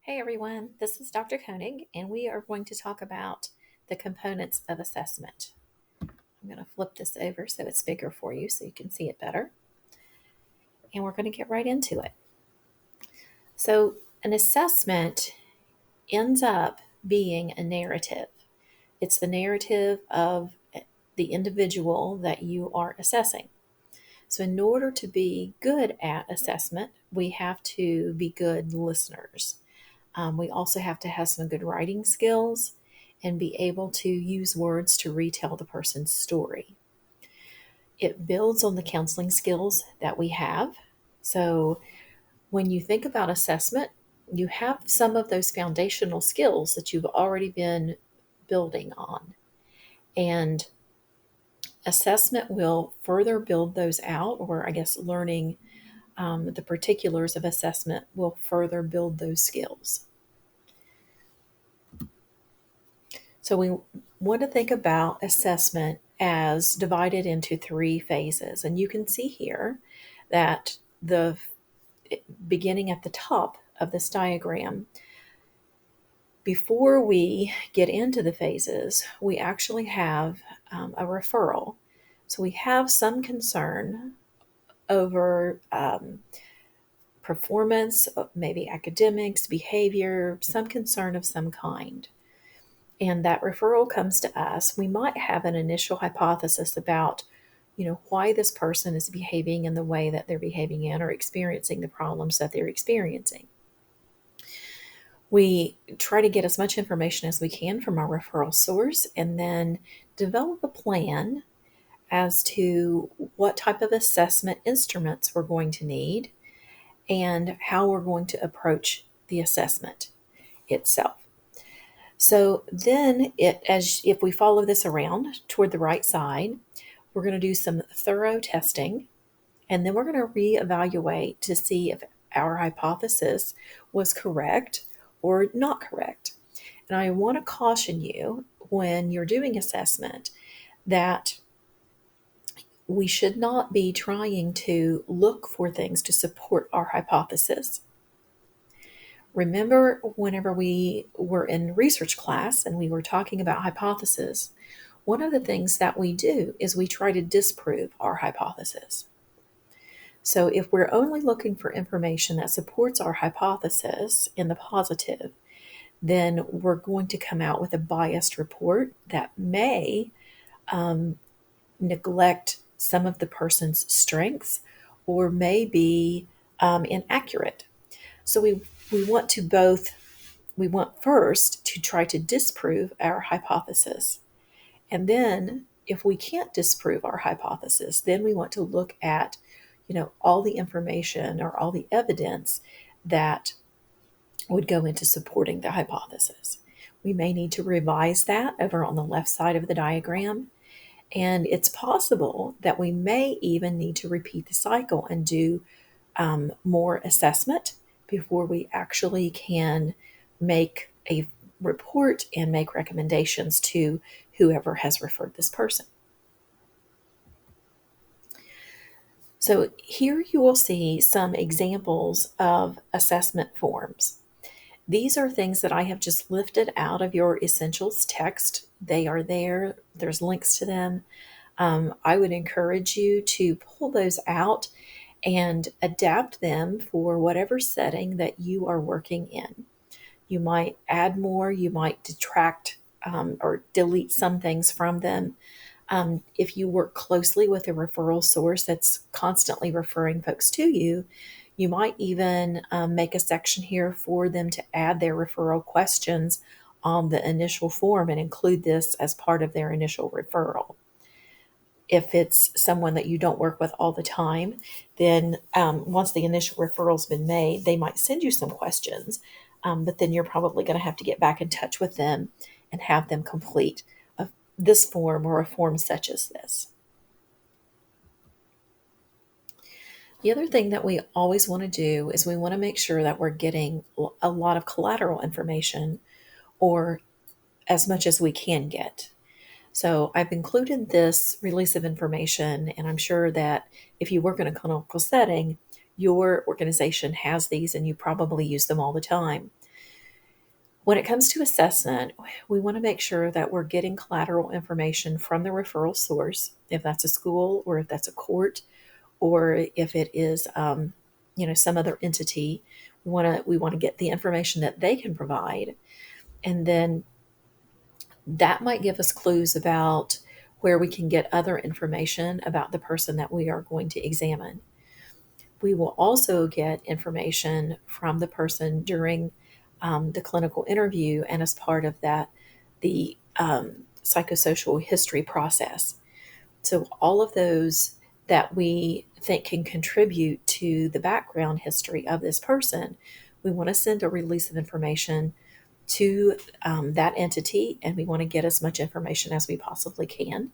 Hey everyone, this is Dr. Koenig, and we are going to talk about the components of assessment. I'm going to flip this over so it's bigger for you so you can see it better. And we're going to get right into it. So, an assessment ends up being a narrative. It's the narrative of the individual that you are assessing. So, in order to be good at assessment, we have to be good listeners. We also have to have some good writing skills and be able to use words to retell the person's story. It builds on the counseling skills that we have. So, when you think about assessment, you have some of those foundational skills that you've already been building on. And assessment will further build those out, or I guess learning the particulars of assessment will further build those skills. So we want to think about assessment as divided into three phases. And you can see here that the beginning at the top of this diagram, before we get into the phases, we actually have a referral. So we have some concern over performance, maybe academics, behavior, some concern of some kind. And that referral comes to us, we might have an initial hypothesis about, why this person is behaving in the way that they're behaving in or experiencing the problems that they're experiencing. We try to get as much information as we can from our referral source and then develop a plan as to what type of assessment instruments we're going to need and how we're going to approach the assessment itself. So then as if we follow this around toward the right side, we're going to do some thorough testing, and then we're going to reevaluate to see if our hypothesis was correct or not correct. And I want to caution you when you're doing assessment that we should not be trying to look for things to support our hypothesis. Remember, whenever we were in research class and we were talking about hypotheses, one of the things that we do is we try to disprove our hypothesis. So if we're only looking for information that supports our hypothesis in the positive, then we're going to come out with a biased report that may neglect some of the person's strengths or may be inaccurate. So we want first to try to disprove our hypothesis. And then if we can't disprove our hypothesis, then we want to look at, all the information or all the evidence that would go into supporting the hypothesis. We may need to revise that over on the left side of the diagram. And it's possible that we may even need to repeat the cycle and do more assessment before we actually can make a report and make recommendations to whoever has referred this person. So here you will see some examples of assessment forms. These are things that I have just lifted out of your essentials text. They are there. There's links to them. I would encourage you to pull those out and adapt them for whatever setting that you are working in. You might add more, you might detract or delete some things from them. If you work closely with a referral source that's constantly referring folks to you, you might even make a section here for them to add their referral questions on the initial form and include this as part of their initial referral. If it's someone that you don't work with all the time, then once the initial referral's been made, they might send you some questions, but then you're probably going to have to get back in touch with them and have them complete this form or a form such as this. The other thing that we always want to do is we want to make sure that we're getting a lot of collateral information or as much as we can get. So I've included this release of information, and I'm sure that if you work in a clinical setting, your organization has these and you probably use them all the time. When it comes to assessment, we want to make sure that we're getting collateral information from the referral source, if that's a school or if that's a court or if it is, some other entity. We want to get the information that they can provide, and then that might give us clues about where we can get other information about the person that we are going to examine. We will also get information from the person during the clinical interview and as part of that, the psychosocial history process. So, all of those that we think can contribute to the background history of this person, we want to send a release of information to that entity, and we want to get as much information as we possibly can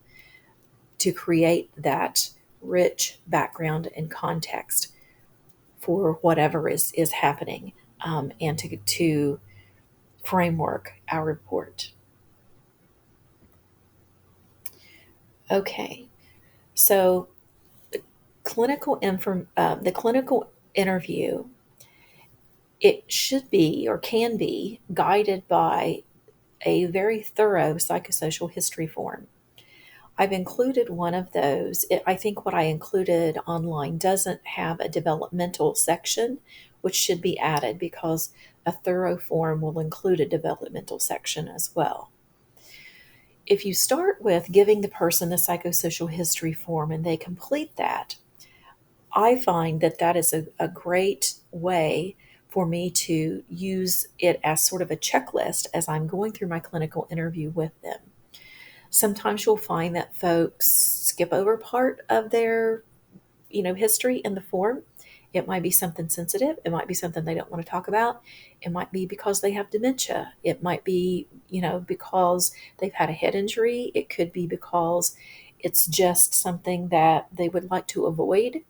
to create that rich background and context for whatever is happening, and to framework our report. Okay, so the clinical interview, it should be or can be guided by a very thorough psychosocial history form. I've included one of those. I think what I included online doesn't have a developmental section, which should be added because a thorough form will include a developmental section as well. If you start with giving the person the psychosocial history form and they complete that, I find that that is a great way for me to use it as sort of a checklist as I'm going through my clinical interview with them. Sometimes you'll find that folks skip over part of their, history in the form. It might be something sensitive. It might be something they don't want to talk about. It might be because they have dementia. It might be, because they've had a head injury. It could be because it's just something that they would like to avoid.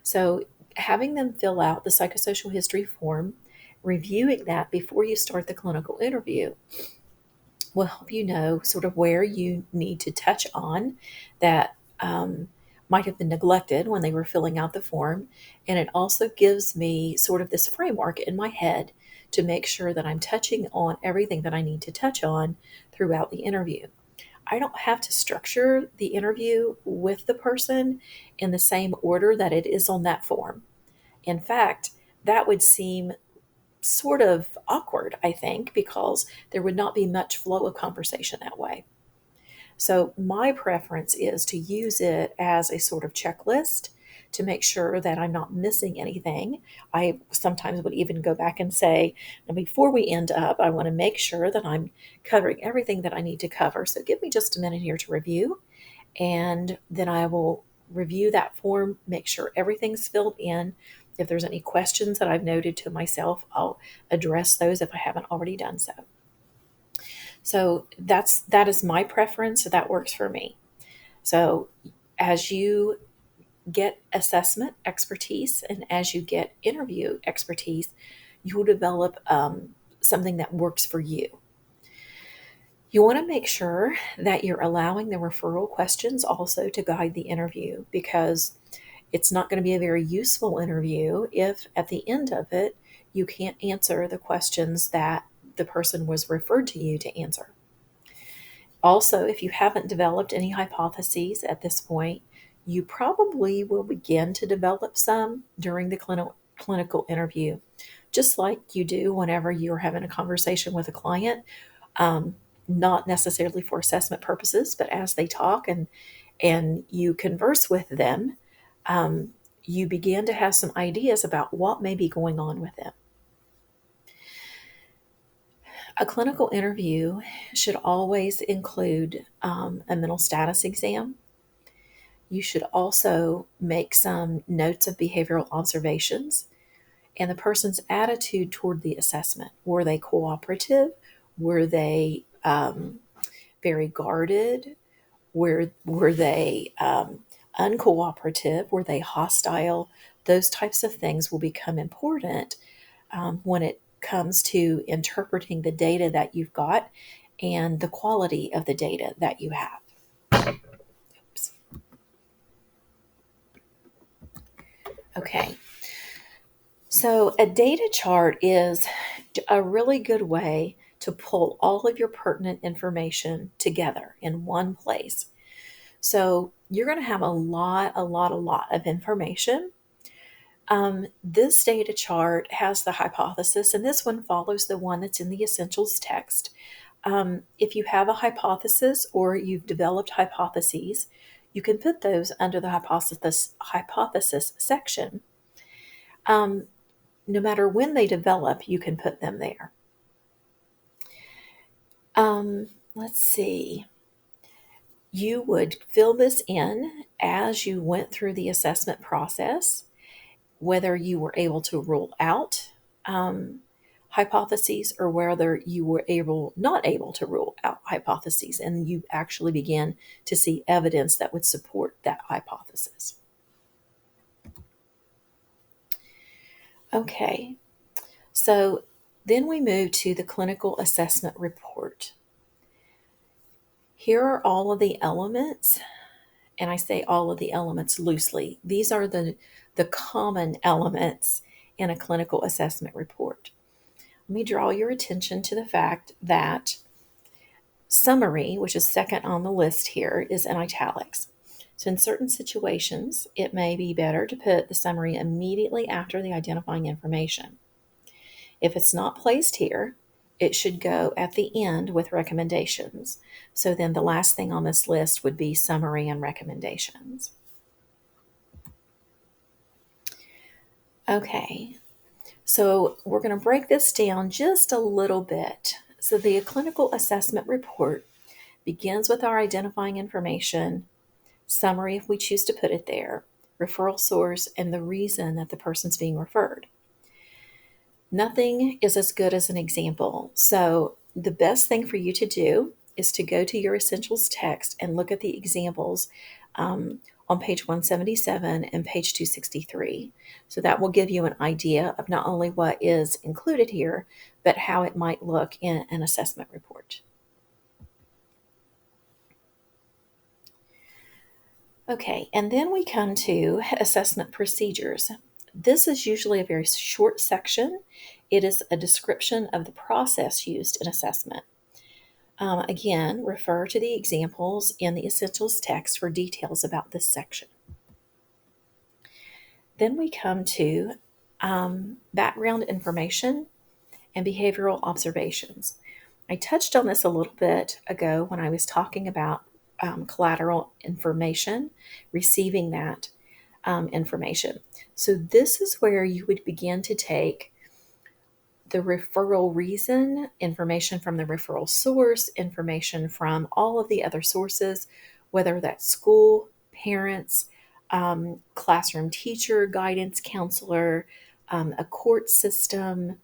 So having them fill out the psychosocial history form, reviewing that before you start the clinical interview, will help you know sort of where you need to touch on that might have been neglected when they were filling out the form. And it also gives me sort of this framework in my head to make sure that I'm touching on everything that I need to touch on throughout the interview. I don't have to structure the interview with the person in the same order that it is on that form. In fact, that would seem sort of awkward, I think, because there would not be much flow of conversation that way. So, my preference is to use it as a sort of checklist to make sure that I'm not missing anything. I sometimes would even go back and say, now before we end up, I want to make sure that I'm covering everything that I need to cover. So, give me just a minute here to review, and then I will review that form, make sure everything's filled in. If there's any questions that I've noted to myself, I'll address those if I haven't already done so. So that is my preference. So that works for me. So as you get assessment expertise and as you get interview expertise, you will develop something that works for you. You want to make sure that you're allowing the referral questions also to guide the interview, because it's not going to be a very useful interview if at the end of it you can't answer the questions that the person was referred to you to answer. Also, if you haven't developed any hypotheses at this point, you probably will begin to develop some during the clinical interview, just like you do whenever you're having a conversation with a client, not necessarily for assessment purposes, but as they talk and you converse with them, you begin to have some ideas about what may be going on with them. A clinical interview should always include a mental status exam. You should also make some notes of behavioral observations and the person's attitude toward the assessment. Were they cooperative? Were they very guarded? Were they uncooperative? Were they hostile? Those types of things will become important when it comes to interpreting the data that you've got and the quality of the data that you have. Oops. Okay. So a data chart is a really good way to pull all of your pertinent information together in one place. So you're going to have a lot of information. This data chart has the hypothesis, and this one follows the one that's in the essentials text. If you have a hypothesis or you've developed hypotheses, you can put those under the hypothesis section. No matter when they develop, you can put them there. Let's see. You would fill this in as you went through the assessment process, whether you were able to rule out hypotheses or whether you were not able to rule out hypotheses, and you actually began to see evidence that would support that hypothesis. Okay, so then we move to the clinical assessment report. Here are all of the elements, and I say all of the elements loosely. These are the common elements in a clinical assessment report. Let me draw your attention to the fact that summary, which is second on the list here, is in italics. So in certain situations, it may be better to put the summary immediately after the identifying information. If it's not placed here, it should go at the end with recommendations. So then the last thing on this list would be summary and recommendations. Okay, so we're going to break this down just a little bit. So the clinical assessment report begins with our identifying information, summary if we choose to put it there, referral source, and the reason that the person's being referred. Nothing is as good as an example. So the best thing for you to do is to go to your essentials text and look at the examples on page 177 and page 263. So that will give you an idea of not only what is included here, but how it might look in an assessment report. Okay, and then we come to assessment procedures. This is usually a very short section. It is a description of the process used in assessment. Again, refer to the examples in the essentials text for details about this section. Then we come to background information and behavioral observations. I touched on this a little bit ago when I was talking about collateral information, receiving that information. So this is where you would begin to take the referral reason, information from the referral source, information from all of the other sources, whether that's school, parents, classroom teacher, guidance counselor, a court system,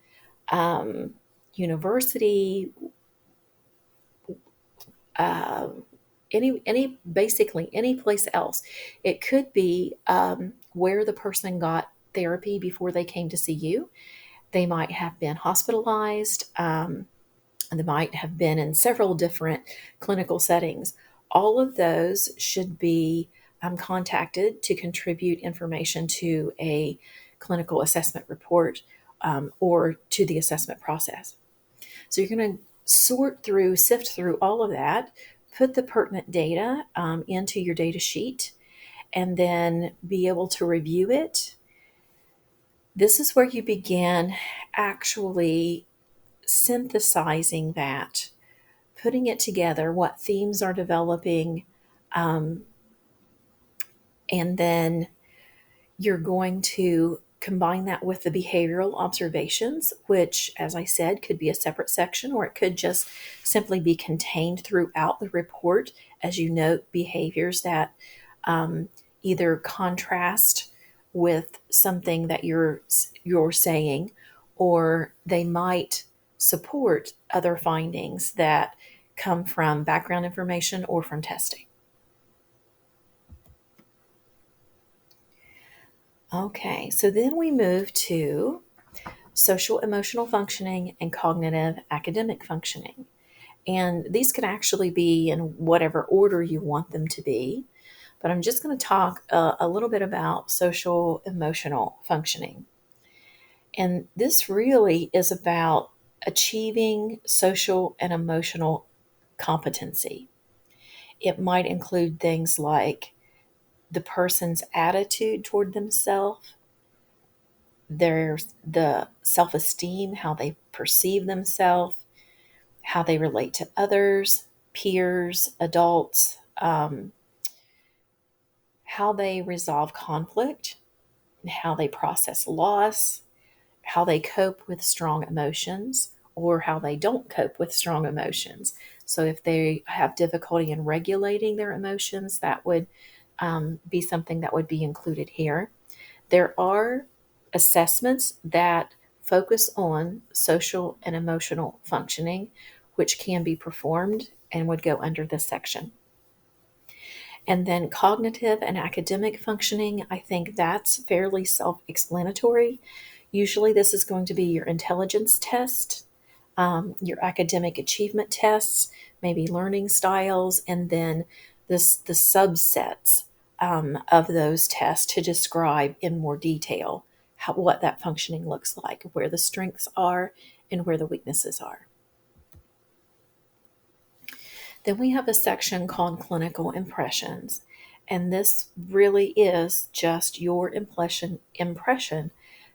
university, basically any place else. It could be where the person got therapy before they came to see you. They might have been hospitalized. They might have been in several different clinical settings. All of those should be contacted to contribute information to a clinical assessment report or to the assessment process. So you're going to sift through all of that, put the pertinent data into your data sheet, and then be able to review it. This is where you begin actually synthesizing that, putting it together, what themes are developing, and then you're going to combine that with the behavioral observations, which, as I said, could be a separate section, or it could just simply be contained throughout the report as you note behaviors that either contrast with something that you're saying, or they might support other findings that come from background information or from testing. Okay, so then we move to social emotional functioning and cognitive academic functioning. And these can actually be in whatever order you want them to be. But I'm just going to talk a little bit about social emotional functioning. And this really is about achieving social and emotional competency. It might include things like the person's attitude toward themselves, there's the self esteem, how they perceive themselves, how they relate to others, peers, adults, how they resolve conflict, how they process loss, how they cope with strong emotions, or how they don't cope with strong emotions. So, if they have difficulty in regulating their emotions, that would be something that would be included here. There are assessments that focus on social and emotional functioning, which can be performed and would go under this section. And then cognitive and academic functioning, I think that's fairly self explanatory. Usually, this is going to be your intelligence test, your academic achievement tests, maybe learning styles, and then the subsets of those tests to describe in more detail what that functioning looks like, where the strengths are, and where the weaknesses are. Then we have a section called clinical impressions. And this really is just your impression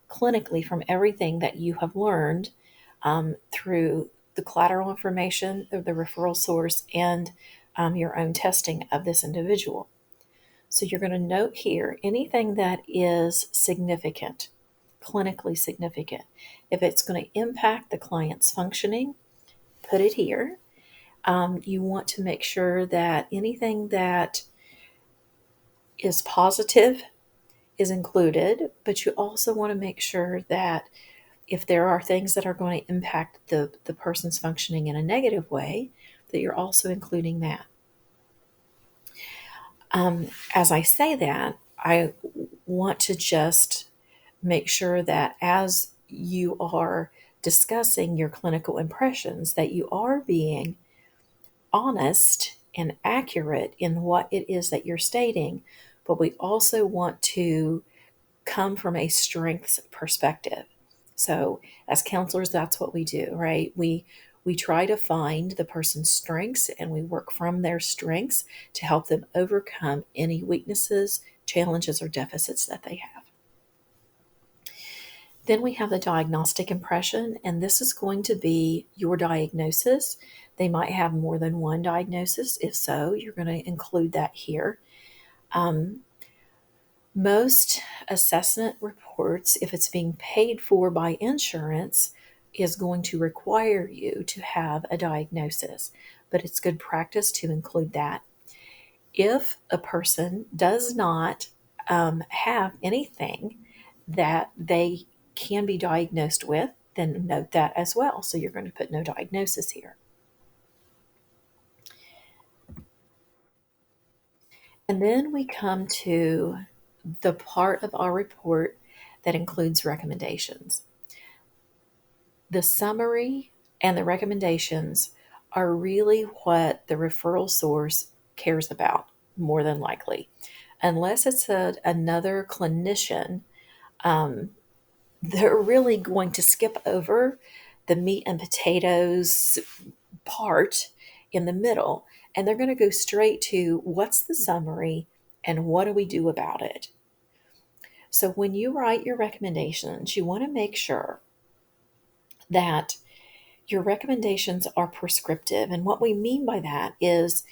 clinically from everything that you have learned through the collateral information, the referral source, and your own testing of this individual. So you're going to note here anything that is significant, clinically significant. If it's going to impact the client's functioning, put it here. You want to make sure that anything that is positive is included, but you also want to make sure that if there are things that are going to impact the person's functioning in a negative way, that you're also including that. As I say that, I want to just make sure that as you are discussing your clinical impressions, that you are being honest and accurate in what it is that you're stating, but we also want to come from a strengths perspective. So, as counselors, that's what we do, right? We try to find the person's strengths and we work from their strengths to help them overcome any weaknesses, challenges, or deficits that they have. Then we have the diagnostic impression, and this is going to be your diagnosis. They might have more than one diagnosis. If so, you're going to include that here. Most assessment reports, if it's being paid for by insurance, is going to require you to have a diagnosis, but it's good practice to include that. If a person does not have anything that they can be diagnosed with, then note that as well. So you're going to put no diagnosis here. And then we come to the part of our report that includes recommendations. The summary and the recommendations are really what the referral source cares about, more than likely. Unless it's another clinician, they're really going to skip over the meat and potatoes part in the middle, and they're going to go straight to what's the summary and what do we do about it. So when you write your recommendations, you want to make sure that your recommendations are prescriptive. And what we mean by that is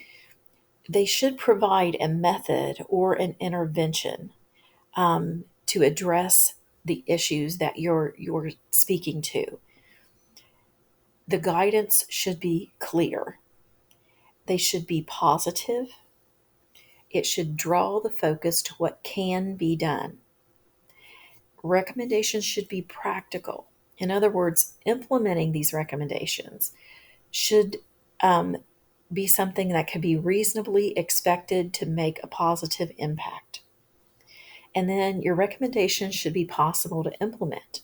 they should provide a method or an intervention to address the issues that you're speaking to. The guidance should be clear. They should be positive. It should draw the focus to what can be done. Recommendations should be practical. In other words, implementing these recommendations should be something that can be reasonably expected to make a positive impact. And then your recommendations should be possible to implement.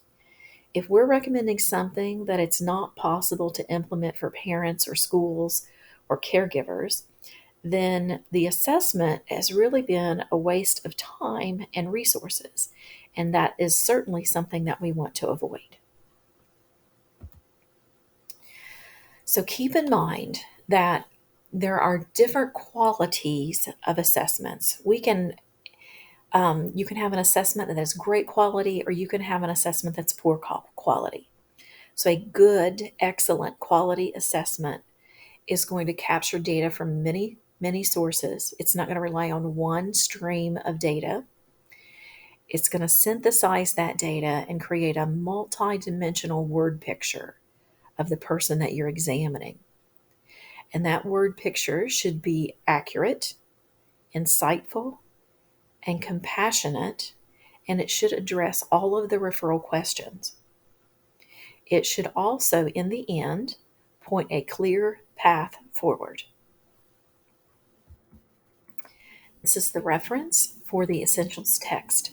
If we're recommending something that it's not possible to implement for parents or schools or caregivers, then the assessment has really been a waste of time and resources. And that is certainly something that we want to avoid. So keep in mind that there are different qualities of assessments. You can have an assessment that is great quality, or you can have an assessment that's poor quality. So a good, excellent quality assessment is going to capture data from many, many sources. It's not going to rely on one stream of data. It's going to synthesize that data and create a multi-dimensional word picture of the person that you're examining. And that word picture should be accurate, insightful, and compassionate, and it should address all of the referral questions. It should also, in the end, point a clear path forward. This is the reference for the essentials text.